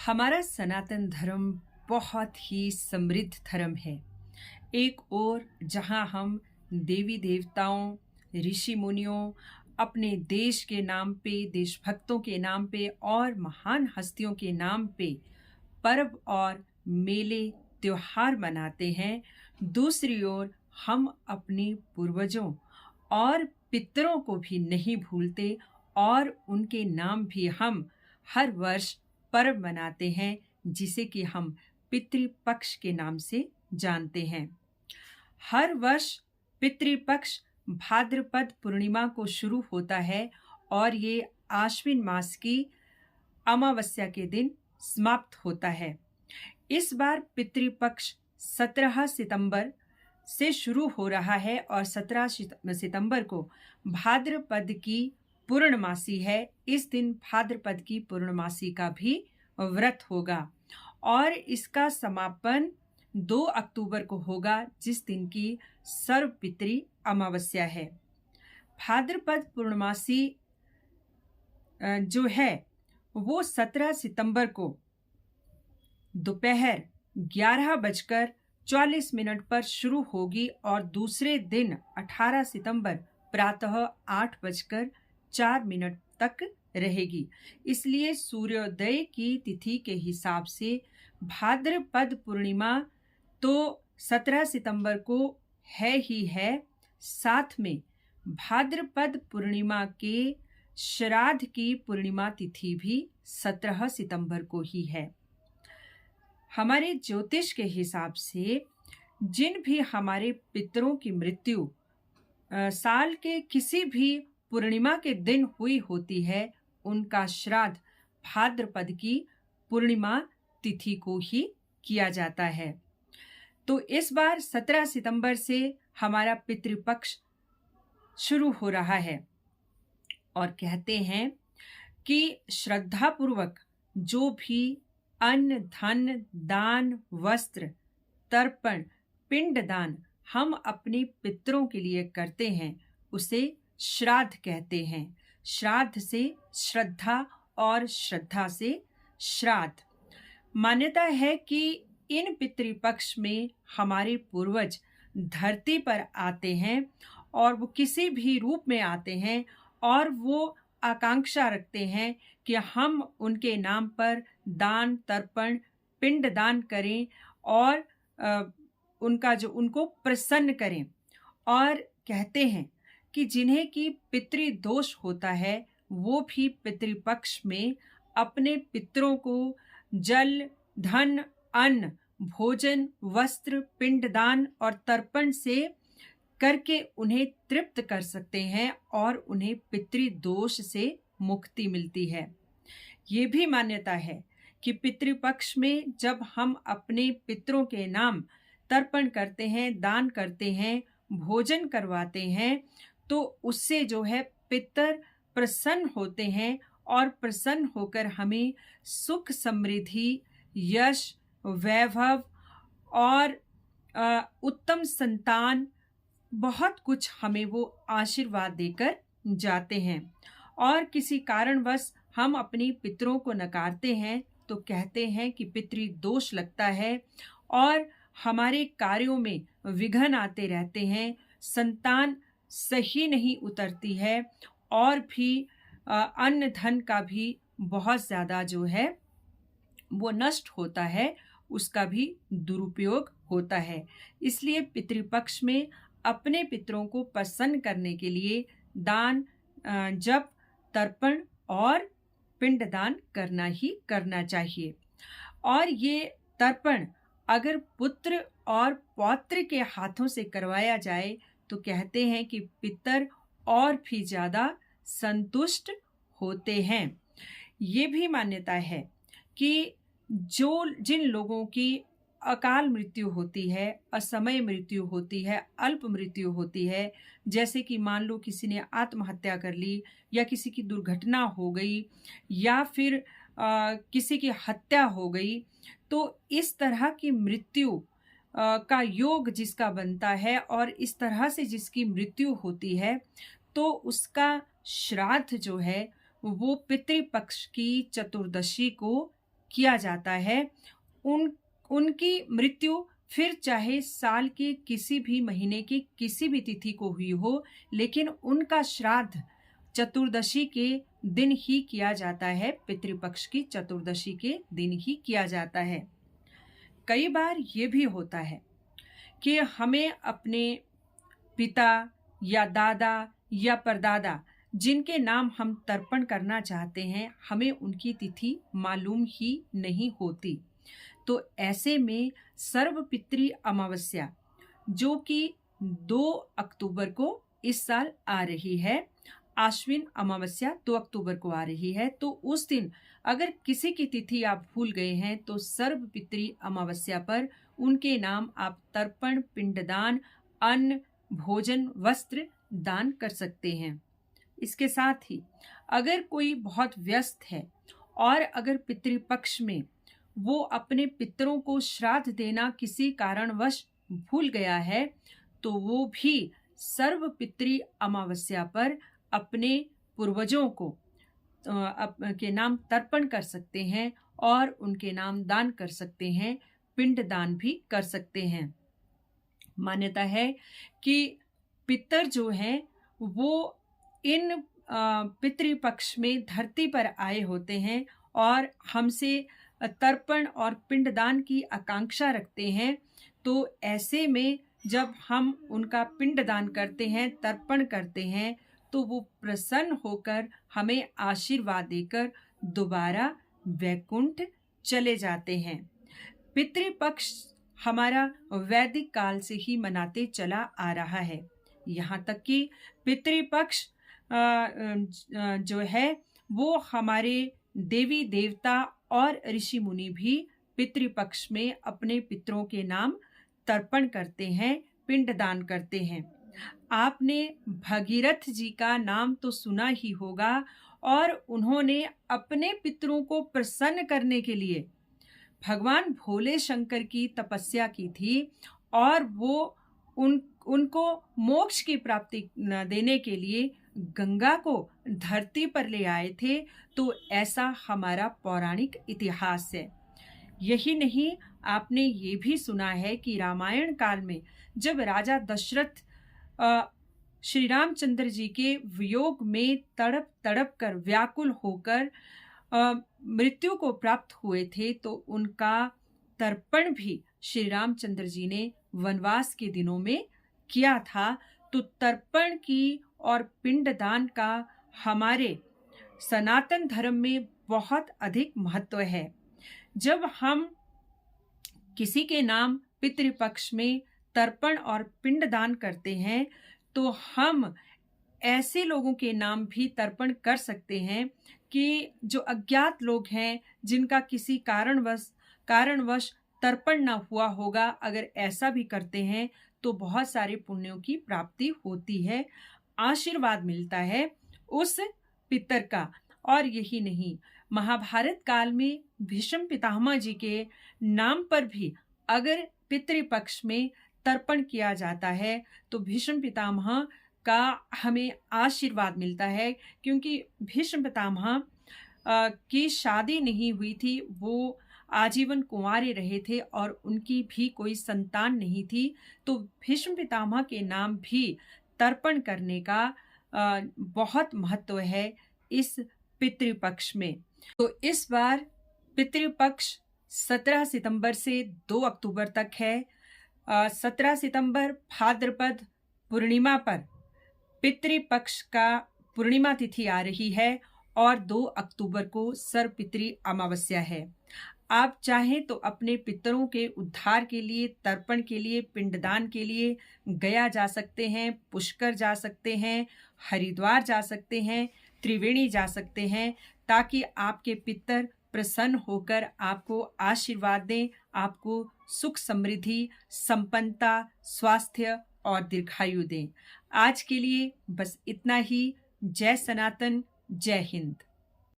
हमारा सनातन धर्म बहुत ही समृद्ध धर्म है। एक ओर जहाँ हम देवी देवताओं, ऋषि मुनियों, अपने देश के नाम पे, देशभक्तों के नाम पे और महान हस्तियों के नाम पे पर्व और मेले, त्योहार मनाते हैं। दूसरी ओर हम अपने पूर्वजों और पितरों को भी नहीं भूलते और उनके नाम भी हम हर वर्ष पर्व मनाते हैं, जिसे कि हम पितृपक्ष के नाम से जानते हैं। हर वर्ष पितृपक्ष भाद्रपद पूर्णिमा को शुरू होता है और ये आश्विन मास की अमावस्या के दिन समाप्त होता है। इस बार पितृपक्ष 17 सितंबर से शुरू हो रहा है और 17 सितंबर को भाद्रपद की पूर्णमासी है। इस दिन भाद्रपद की पूर्णमासी का भी व्रत होगा और इसका समापन 2 अक्टूबर को होगा, जिस दिन की सर्वपितृ अमावस्या है। भाद्रपद पूर्णमासी जो है वो 17 सितंबर को दोपहर 11:40 पर शुरू होगी और दूसरे दिन 18 सितंबर प्रातः 8:04 तक रहेगी। इसलिए सूर्योदय की तिथि के हिसाब से भाद्रपद पूर्णिमा तो 17 सितंबर को है ही है, साथ में भाद्रपद पूर्णिमा के श्राद्ध की पूर्णिमा तिथि भी 17 सितंबर को ही है। हमारे ज्योतिष के हिसाब से जिन भी हमारे पितरों की मृत्यु साल के किसी भी पूर्णिमा के दिन हुई होती है, उनका श्राद्ध भाद्रपद की पूर्णिमा तिथि को ही किया जाता है। तो इस बार 17 सितंबर से हमारा पितृपक्ष शुरू हो रहा है और कहते हैं कि श्रद्धापूर्वक जो भी अन्न, धन, दान, वस्त्र, तर्पण, पिंडदान हम अपने पितरों के लिए करते हैं, उसे श्राद्ध कहते हैं। श्राद्ध से श्रद्धा और श्रद्धा से श्राद्ध। मान्यता है कि इन पितृपक्ष में हमारे पूर्वज धरती पर आते हैं और वो किसी भी रूप में आते हैं और वो आकांक्षा रखते हैं कि हम उनके नाम पर दान, तर्पण, पिंड दान करें और उनको प्रसन्न करें। और कहते हैं कि जिन्हें की पितृदोष होता है वो भी पितृपक्ष में अपने पितरों को जल, धन, अन्न, भोजन, वस्त्र, पिंडदान और तर्पण से करके उन्हें तृप्त कर सकते हैं और उन्हें पितृदोष से मुक्ति मिलती है। ये भी मान्यता है कि पितृपक्ष में जब हम अपने पितरों के नाम तर्पण करते हैं, दान करते हैं, भोजन करवाते हैं, तो उससे जो है पितर प्रसन्न होते हैं और प्रसन्न होकर हमें सुख, समृद्धि, यश, वैभव और उत्तम संतान, बहुत कुछ हमें वो आशीर्वाद देकर जाते हैं। और किसी कारणवश हम अपने पितरों को नकारते हैं तो कहते हैं कि पितृदोष लगता है और हमारे कार्यों में विघ्न आते रहते हैं, संतान सही नहीं उतरती है और भी अन्न धन का भी बहुत ज़्यादा जो है वो नष्ट होता है, उसका भी दुरुपयोग होता है। इसलिए पितृपक्ष में अपने पितरों को प्रसन्न करने के लिए दान, जप, तर्पण और पिंडदान करना ही करना चाहिए। और ये तर्पण अगर पुत्र और पौत्र के हाथों से करवाया जाए तो कहते हैं कि पितर और भी ज़्यादा संतुष्ट होते हैं। ये भी मान्यता है कि जिन लोगों की अकाल मृत्यु होती है, असमय मृत्यु होती है, अल्प मृत्यु होती है, जैसे कि मान लो किसी ने आत्महत्या कर ली या किसी की दुर्घटना हो गई या फिर किसी की हत्या हो गई, तो इस तरह की मृत्यु का योग जिसका बनता है और इस तरह से जिसकी मृत्यु होती है, तो उसका श्राद्ध जो है वो पितृपक्ष की चतुर्दशी को किया जाता है। उनकी मृत्यु फिर चाहे साल के किसी भी महीने की किसी भी तिथि को हुई हो, लेकिन उनका श्राद्ध चतुर्दशी के दिन ही किया जाता है, पितृपक्ष की चतुर्दशी के दिन ही किया जाता है। कई बार ये भी होता है कि हमें अपने पिता या दादा या परदादा जिनके नाम हम तर्पण करना चाहते हैं, हमें उनकी तिथि मालूम ही नहीं होती। तो ऐसे में सर्वपितृ अमावस्या, जो कि 2 अक्टूबर को इस साल आ रही है, आश्विन अमावस्या 2 अक्टूबर को आ रही है, तो उस दिन अगर किसी की तिथि आप भूल गए हैं तो सर्वपितृ अमावस्या पर उनके नाम आप तर्पण, पिंडदान, अन्न, भोजन, वस्त्र दान कर सकते हैं। इसके साथ ही अगर कोई बहुत व्यस्त है और अगर पितृपक्ष में वो अपने पितरों को श्राद्ध देना किसी कारणवश भूल गया है, तो वो भी सर्वपितृ अमावस्या पर अपने पूर्वजों को के नाम तर्पण कर सकते हैं और उनके नाम दान कर सकते हैं, पिंड दान भी कर सकते हैं। मान्यता है कि पितर जो हैं वो इन पितृपक्ष में धरती पर आए होते हैं और हमसे तर्पण और पिंडदान की आकांक्षा रखते हैं। तो ऐसे में जब हम उनका पिंडदान करते हैं, तर्पण करते हैं, तो वो प्रसन्न होकर हमें आशीर्वाद देकर दोबारा वैकुंठ चले जाते हैं। पितृपक्ष हमारा वैदिक काल से ही मनाते चला आ रहा है। यहाँ तक कि पितृपक्ष जो है वो हमारे देवी देवता और ऋषि मुनि भी पितृपक्ष में अपने पितरों के नाम तर्पण करते हैं, पिंडदान करते हैं। आपने भगीरथ जी का नाम तो सुना ही होगा और उन्होंने अपने पितरों को प्रसन्न करने के लिए भगवान भोले शंकर की तपस्या की थी और वो उनको मोक्ष की प्राप्ति देने के लिए गंगा को धरती पर ले आए थे। तो ऐसा हमारा पौराणिक इतिहास है। यही नहीं, आपने ये भी सुना है कि रामायण काल में जब राजा दशरथ श्री रामचंद्र जी के वियोग में तड़प तड़प कर व्याकुल होकर मृत्यु को प्राप्त हुए थे, तो उनका तर्पण भी श्री रामचंद्र जी ने वनवास के दिनों में किया था। तो तर्पण की और पिंडदान का हमारे सनातन धर्म में बहुत अधिक महत्व है। जब हम किसी के नाम पितृपक्ष में तर्पण और पिंडदान करते हैं, तो हम ऐसे लोगों के नाम भी तर्पण कर सकते हैं कि जो अज्ञात लोग हैं, जिनका किसी कारणवश तर्पण ना हुआ होगा। अगर ऐसा भी करते हैं तो बहुत सारे पुण्यों की प्राप्ति होती है, आशीर्वाद मिलता है उस पितर का। और यही नहीं, महाभारत काल में भीष्म पितामह जी के नाम पर भी अगर पितृपक्ष में तर्पण किया जाता है तो भीष्म पितामह का हमें आशीर्वाद मिलता है, क्योंकि भीष्म पितामह की शादी नहीं हुई थी, वो आजीवन कुंवारे रहे थे और उनकी भी कोई संतान नहीं थी। तो भीष्म पितामह के नाम भी तर्पण करने का बहुत महत्व है इस पितृपक्ष में। तो इस बार पितृपक्ष 17 सितंबर से 2 अक्टूबर तक है। 17 सितंबर भाद्रपद पूर्णिमा पर पितृपक्ष का पूर्णिमा तिथि आ रही है और 2 अक्टूबर को सर्वपितृ अमावस्या है। आप चाहें तो अपने पितरों के उद्धार के लिए, तर्पण के लिए, पिंडदान के लिए गया जा सकते हैं, पुष्कर जा सकते हैं, हरिद्वार जा सकते हैं, त्रिवेणी जा सकते हैं, ताकि आपके पितर प्रसन्न होकर आपको आशीर्वाद दें, आपको सुख समृद्धि, संपन्नता, स्वास्थ्य और दीर्घायु दें। आज के लिए बस इतना ही। जय सनातन, जय हिंद।